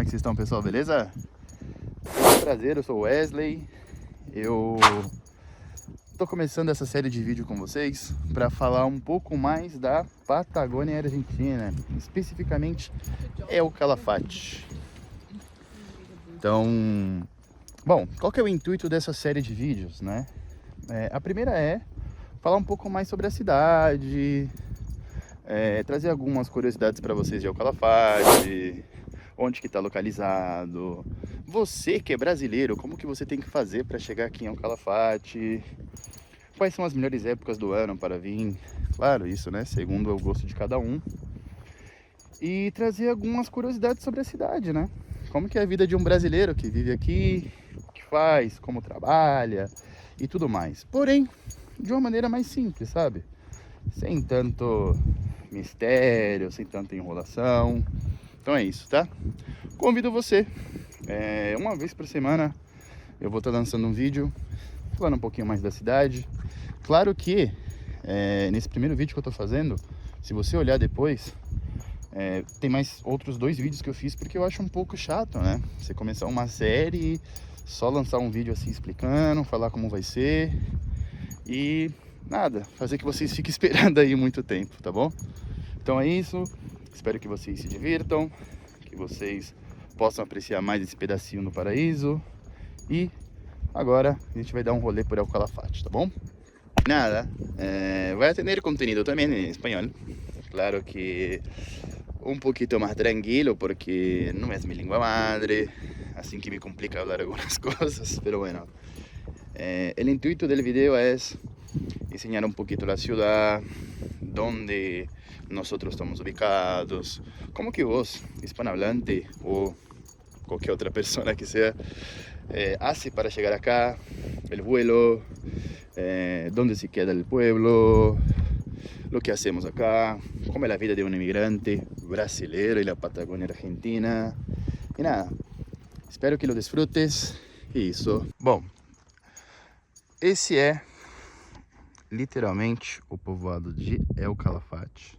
é que vocês estão, pessoal? Beleza? Prazer, eu sou o Wesley. Eu tô começando essa série de vídeo com vocês para falar um pouco mais da Patagônia Argentina, especificamente El Calafate. Então, bom, qual que é o intuito dessa série de vídeos, né? A primeira é falar um pouco mais sobre a cidade, trazer algumas curiosidades para vocês de El Calafate, onde que está localizado, você que é brasileiro, como que você tem que fazer para chegar aqui em El Calafate, quais são as melhores épocas do ano para vir, claro, isso, né, segundo o gosto de cada um, e trazer algumas curiosidades sobre a cidade, né, como que é a vida de um brasileiro que vive aqui, o que faz, como trabalha e tudo mais, porém, de uma maneira mais simples, sabe, sem tanto mistério, sem tanta enrolação. Então é isso, tá? Convido você, uma vez por semana eu vou estar lançando um vídeo falando um pouquinho mais da cidade. Claro que nesse primeiro vídeo que eu tô fazendo, se você olhar depois, tem mais outros 2 vídeos que eu fiz, porque eu acho um pouco chato, né? Você começar uma série, só lançar um vídeo assim explicando, falar como vai ser e nada, fazer que vocês fiquem esperando aí muito tempo, tá bom? Então é isso, espero que vocês se divirtam, que vocês possam apreciar mais esse pedacinho no paraíso. E agora a gente vai dar um rolê por El Calafate, tá bom? Nada, voy a tener contenido también en español. Claro que un poquito más tranquilo porque no es mi lengua madre, así que me complica hablar algunas cosas, pero bueno. El intuito del video es enseñar un poquito la ciudad, donde nosotros estamos ubicados, como que vos, hispanohablante o cualquier otra persona que sea, hace para llegar acá, el vuelo, dónde se queda el pueblo, lo que hacemos acá, cómo es la vida de un inmigrante brasileiro en la Patagonia Argentina. Y nada, espero que lo desfrutes. Isso. Bom, esse é literalmente o povoado de El Calafate.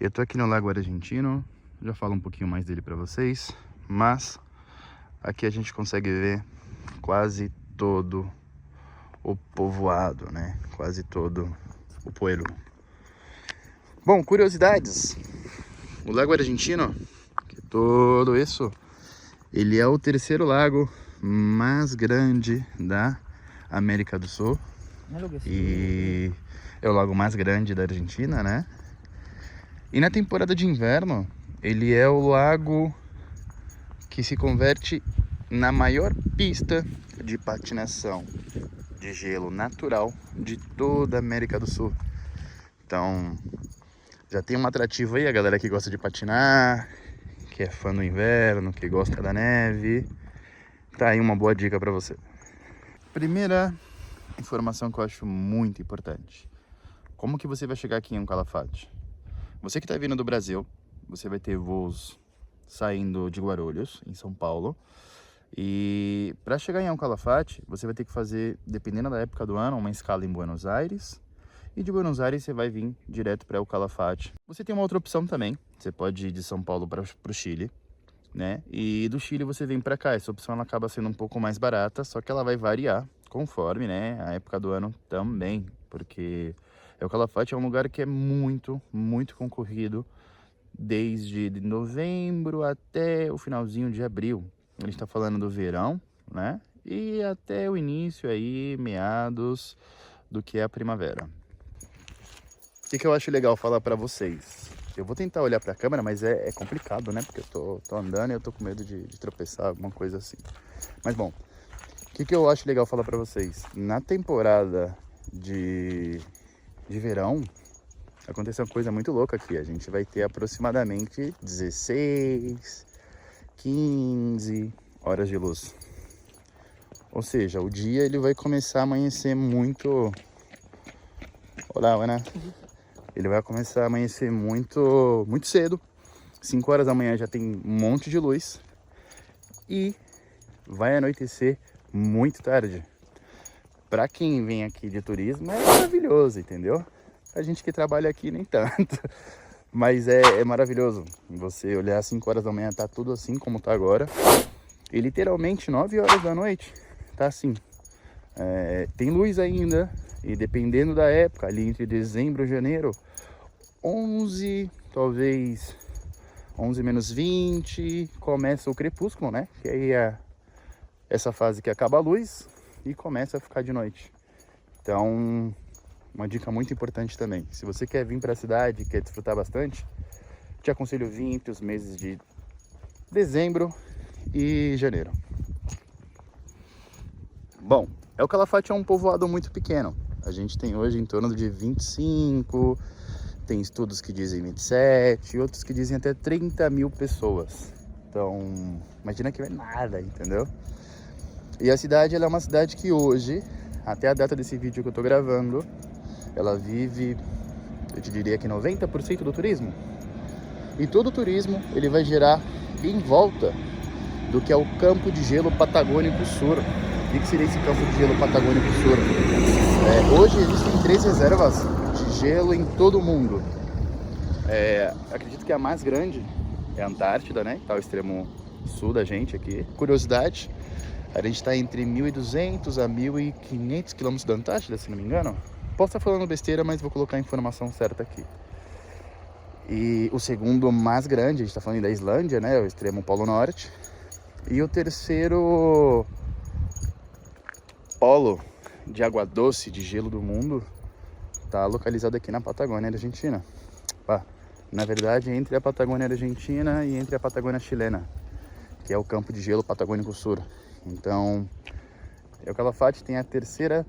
Eu tô aqui no Lago Argentino, já falo um pouquinho mais dele para vocês, mas aqui a gente consegue ver quase todo o povoado, né? Quase todo o pueblo. Bom, curiosidades. O Lago Argentino, que todo isso, ele é o 3º lago mais grande da América do Sul. E é o lago mais grande da Argentina, né? E na temporada de inverno, ele é o lago que se converte na maior pista de patinação de gelo natural de toda a América do Sul. Então, já tem um atrativo aí, a galera que gosta de patinar, que é fã do inverno, que gosta da neve. Tá aí uma boa dica pra você. Primeira informação que eu acho muito importante. Como que você vai chegar aqui em El Calafate? Você que está vindo do Brasil, você vai ter voos saindo de Guarulhos, em São Paulo. E para chegar em El Calafate, você vai ter que fazer, dependendo da época do ano, uma escala em Buenos Aires. E de Buenos Aires você vai vir direto para El Calafate. Você tem uma outra opção também. Você pode ir de São Paulo para o Chile, né? E do Chile você vem para cá. Essa opção ela acaba sendo um pouco mais barata, só que ela vai variar conforme, né, a época do ano também, porque El Calafate é um lugar que é muito, muito concorrido desde novembro até o finalzinho de abril. A gente está falando do verão, né, e até o início aí, meados do que é a primavera. O que eu acho legal falar para vocês? Eu vou tentar olhar para a câmera, mas é complicado, né, porque eu tô andando e eu tô com medo de tropeçar, alguma coisa assim. Mas bom, o que eu acho legal falar para vocês? Na temporada de verão, acontece uma coisa muito louca aqui. A gente vai ter aproximadamente 16, 15 horas de luz. Ou seja, o dia ele vai começar a amanhecer muito... Olá, Ana. Ele vai começar a amanhecer muito cedo. 5 horas da manhã já tem um monte de luz. E vai anoitecer muito tarde. Para quem vem aqui de turismo é maravilhoso, entendeu? A gente que trabalha aqui nem tanto. Mas é maravilhoso você olhar às 5 horas da manhã, tá tudo assim como tá agora. E literalmente 9 horas da noite tá assim. Tem luz ainda, e dependendo da época, ali entre dezembro e janeiro, 11, talvez 11 menos 20, começa o crepúsculo, né? Que aí é essa fase que acaba a luz e começa a ficar de noite. Então, uma dica muito importante também. Se você quer vir para a cidade, quer desfrutar bastante, te aconselho vir entre os meses de dezembro e janeiro. Bom, El Calafate é um povoado muito pequeno. A gente tem hoje em torno de 25, tem estudos que dizem 27, outros que dizem até 30 mil pessoas. Então, imagina que não é nada, entendeu? E a cidade, ela é uma cidade que hoje, até a data desse vídeo que eu tô gravando, ela vive, eu te diria que 90% do turismo. E todo o turismo, ele vai girar em volta do que é o Campo de Gelo Patagônico Sur. O que seria esse Campo de Gelo Patagônico Sur? Hoje existem 3 reservas de gelo em todo o mundo. Acredito que a mais grande é a Antártida, né? Tá ao extremo sul da gente aqui. Curiosidade, a gente está entre 1.200 a 1.500 quilômetros da Antártida, se não me engano. Posso estar falando besteira, mas vou colocar a informação certa aqui. E o segundo mais grande, a gente está falando da Islândia, né? O extremo Polo Norte. E o terceiro polo de água doce, de gelo do mundo, está localizado aqui na Patagônia Argentina. Na verdade, entre a Patagônia Argentina e entre a Patagônia Chilena, que é o Campo de Gelo Patagônico Sur. Então, El Calafate tem a terceira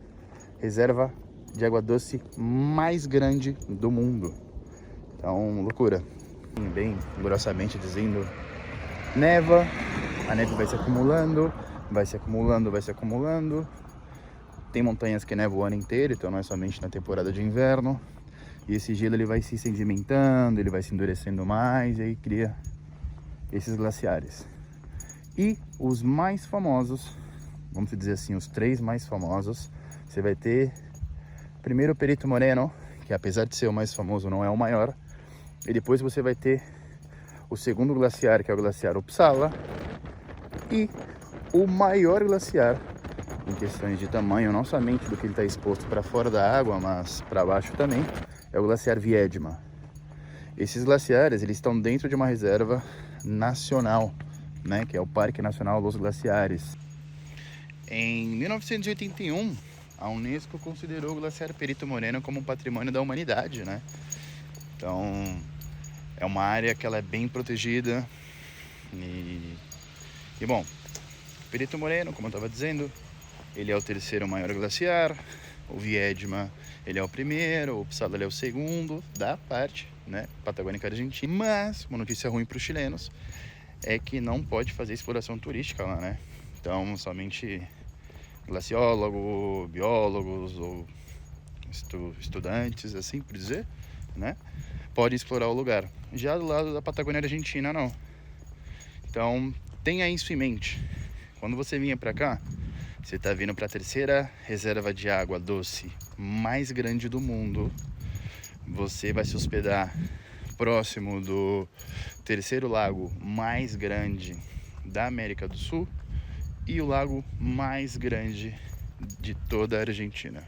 reserva de água doce mais grande do mundo. Então, loucura. Bem grossamente dizendo, neva, a neve vai se acumulando, vai se acumulando, vai se acumulando. Tem montanhas que nevam o ano inteiro, então não é somente na temporada de inverno. E esse gelo ele vai se sedimentando, ele vai se endurecendo mais, e aí cria esses glaciares. E os mais famosos, vamos dizer assim, os 3 mais famosos, você vai ter primeiro o Perito Moreno, que apesar de ser o mais famoso, não é o maior. E depois você vai ter o segundo glaciar, que é o glaciar Uppsala. E o maior glaciar, em questões de tamanho, não somente do que ele está exposto para fora da água, mas para baixo também, é o glaciar Viedma. Esses glaciares, eles estão dentro de uma reserva nacional, né, que é o Parque Nacional dos Glaciares. Em 1981, a Unesco considerou o glaciar Perito Moreno como um patrimônio da humanidade, né? Então, é uma área que ela é bem protegida. E bom, Perito Moreno, como eu estava dizendo, ele é o terceiro maior glaciar. O Viedma, ele é o primeiro, o Uppsala ele é o segundo da parte, né, patagônica argentina. Mas uma notícia ruim para os chilenos é que não pode fazer exploração turística lá, né? Então, somente glaciólogo, biólogos ou estudantes, assim por dizer, né, podem explorar o lugar. Já do lado da Patagônia Argentina, não. Então, tenha isso em mente. Quando você vinha para cá, você está vindo para a terceira reserva de água doce mais grande do mundo. Você vai se hospedar próximo do terceiro lago mais grande da América do Sul e o lago mais grande de toda a Argentina.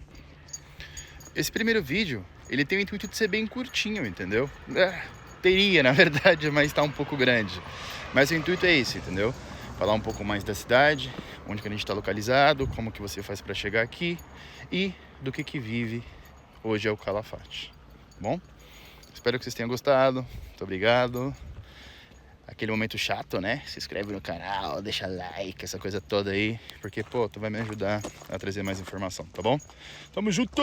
Esse primeiro vídeo, ele tem o intuito de ser bem curtinho, entendeu? Teria, na verdade, mas está um pouco grande. Mas o intuito é esse, entendeu? Falar um pouco mais da cidade, onde que a gente está localizado, como que você faz para chegar aqui e do que vive hoje El Calafate. Bom, espero que vocês tenham gostado. Muito obrigado. Aquele momento chato, né? Se inscreve no canal, deixa like, essa coisa toda aí, porque, pô, tu vai me ajudar a trazer mais informação, tá bom? Tamo junto!